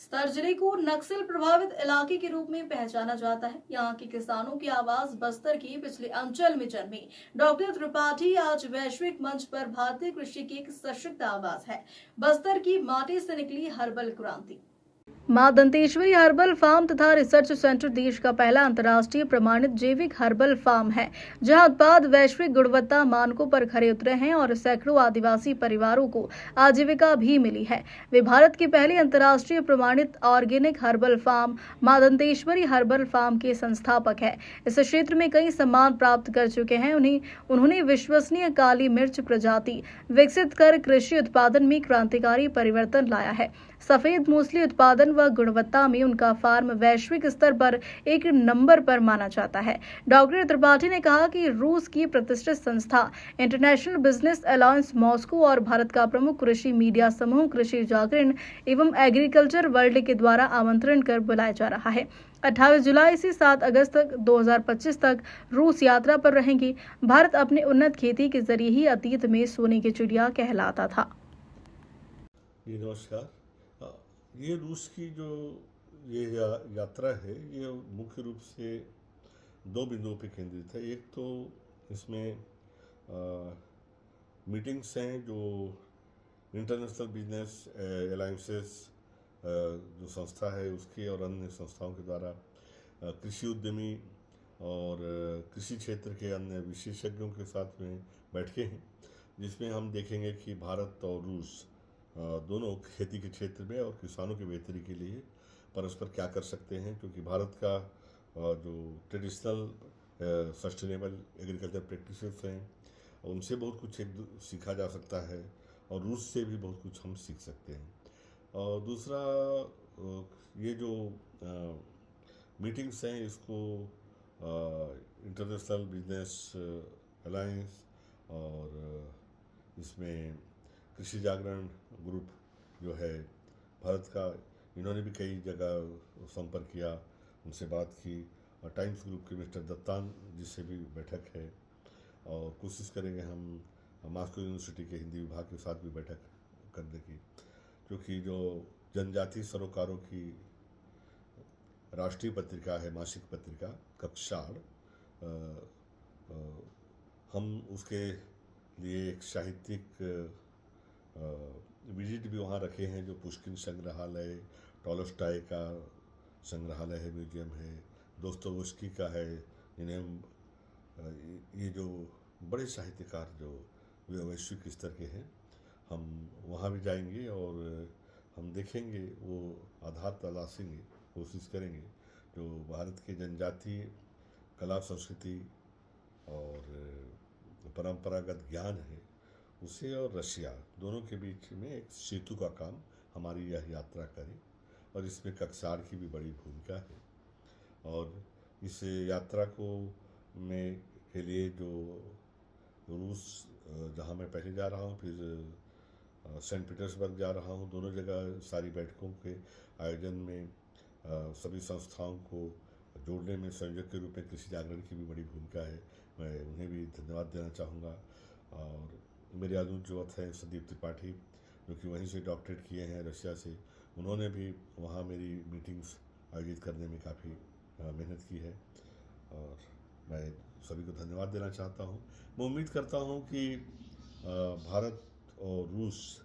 स्तर जिले को नक्सल प्रभावित इलाके के रूप में पहचाना जाता है। यहाँ के किसानों की आवाज बस्तर की पिछले अंचल में जन्मी। डॉक्टर त्रिपाठी आज वैश्विक मंच पर भारतीय कृषि की एक सशक्त आवाज है। बस्तर की माटी से निकली हर्बल क्रांति। मां दंतेश्वरी हर्बल फार्म तथा रिसर्च सेंटर देश का पहला अंतर्राष्ट्रीय प्रमाणित जैविक हर्बल फार्म है, जहां उत्पाद वैश्विक गुणवत्ता मानकों पर खरे उतरे हैं और सैकड़ों आदिवासी परिवारों को आजीविका भी मिली है। वे भारत की पहली अंतर्राष्ट्रीय प्रमाणित ऑर्गेनिक हर्बल फार्म मां दंतेश्वरी हर्बल फार्म के संस्थापक है। इस क्षेत्र में कई सम्मान प्राप्त कर चुके हैं। उन्होंने विश्वसनीय काली मिर्च प्रजाति विकसित कर कृषि उत्पादन में क्रांतिकारी परिवर्तन लाया है। सफेद मूसली उत्पादन व गुणवत्ता में उनका फार्म वैश्विक स्तर पर एक नंबर पर माना जाता है। डॉक्टर त्रिपाठी ने कहा कि रूस की प्रतिष्ठित संस्था इंटरनेशनल बिजनेस अलायंस मॉस्को और भारत का प्रमुख कृषि मीडिया समूह कृषि जागरण एवं एग्रीकल्चर वर्ल्ड के द्वारा आमंत्रण कर बुलाया जा रहा है। 28 जुलाई से 7 अगस्त तक 2025 तक रूस यात्रा पर रहेंगी। भारत अपने उन्नत खेती के जरिए ही अतीत में सोने की चिड़िया कहलाता था। नमस्कार। ये रूस की जो यात्रा है, ये मुख्य रूप से दो बिंदुओं पे केंद्रित है। एक तो इसमें मीटिंग्स हैं जो इंटरनेशनल बिजनेस अलायंसेस जो संस्था है उसकी और अन्य संस्थाओं के द्वारा कृषि उद्यमी और कृषि क्षेत्र के अन्य विशेषज्ञों के साथ में बैठकें हैं, जिसमें हम देखेंगे कि भारत और रूस दोनों खेती के क्षेत्र में और किसानों की बेहतरी के लिए परस्पर क्या कर सकते हैं, क्योंकि भारत का जो ट्रेडिशनल सस्टेनेबल एग्रीकल्चर प्रैक्टिसेस हैं उनसे बहुत कुछ सीखा जा सकता है और रूस से भी बहुत कुछ हम सीख सकते हैं। और दूसरा, ये जो मीटिंग्स हैं इसको इंटरनेशनल बिजनेस अलायंस और इसमें कृषि जागरण ग्रुप जो है भारत का, इन्होंने भी कई जगह संपर्क किया, उनसे बात की। और टाइम्स ग्रुप के मिस्टर दत्तान जिससे भी बैठक है और कोशिश करेंगे हम मॉस्को यूनिवर्सिटी के हिंदी विभाग के साथ भी बैठक करने की, क्योंकि जो जनजातीय सरोकारों की राष्ट्रीय पत्रिका है, मासिक पत्रिका कक्षाड़, हम उसके लिए एक साहित्यिक विजिट भी वहाँ रखे हैं, जो पुष्किन संग्रहालय, टॉलस्टॉय का संग्रहालय है, म्यूजियम है, दोस्तोयेव्स्की का है, इन्हें ये जो बड़े साहित्यकार जो वैश्विक स्तर के हैं, हम वहाँ भी जाएंगे और हम देखेंगे, वो आधार तलाशेंगे, कोशिश करेंगे जो भारत के जनजातीय कला संस्कृति और परंपरागत ज्ञान है उसे और रशिया दोनों के बीच में एक सेतु का काम हमारी यह यात्रा करे, और इसमें कक्षाड़ की भी बड़ी भूमिका है। और इस यात्रा के लिए जो रूस, जहाँ मैं पहले जा रहा हूँ, फिर सेंट पीटर्सबर्ग जा रहा हूँ, दोनों जगह सारी बैठकों के आयोजन में सभी संस्थाओं को जोड़ने में संयोजक के रूप में कृषि जागरण की भी बड़ी भूमिका है। मैं उन्हें भी धन्यवाद देना चाहूँगा। और मेरे अनुजवत हैं संदीप त्रिपाठी, जो कि वहीं से डॉक्टरेट किए हैं रशिया से, उन्होंने भी वहाँ मेरी मीटिंग्स आयोजित करने में काफ़ी मेहनत की है और मैं सभी को धन्यवाद देना चाहता हूँ। मैं उम्मीद करता हूँ कि भारत और रूस,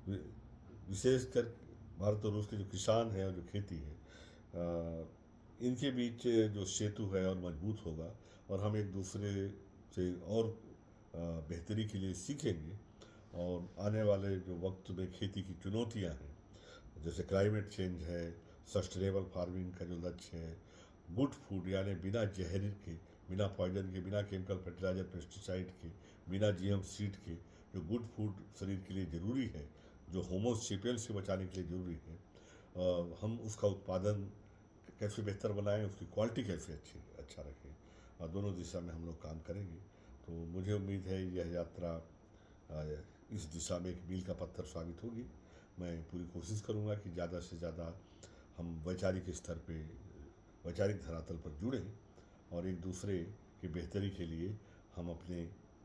विशेषकर भारत और रूस के जो किसान हैं और जो खेती है, इनके बीच जो सेतु है और मजबूत होगा और हम एक दूसरे से और बेहतरी के लिए सीखेंगे। और आने वाले जो वक्त में खेती की चुनौतियां हैं, जैसे क्लाइमेट चेंज है, सस्टेनेबल फार्मिंग का जो लक्ष्य है, गुड फूड यानी बिना जहर के, बिना पॉइजन के, बिना केमिकल फर्टिलाइजर पेस्टिसाइड के, बिना जीएम सीड के जो गुड फूड शरीर के लिए ज़रूरी है, जो होमो सेपियंस से बचाने के लिए ज़रूरी है, हम उसका उत्पादन कैसे बेहतर बनाएं, उसकी क्वालिटी कैसे अच्छा रखें, और दोनों दिशा में हम लोग काम करेंगे। तो मुझे उम्मीद है यह यात्रा इस दिशा में एक मील का पत्थर साबित होगी। मैं पूरी कोशिश करूंगा कि ज़्यादा से ज़्यादा हम वैचारिक स्तर पे, वैचारिक धरातल पर जुड़ें और एक दूसरे की बेहतरी के लिए हम अपने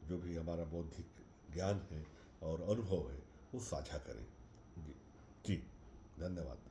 जो भी हमारा बौद्धिक ज्ञान है और अनुभव है वो साझा करें। जी, धन्यवाद।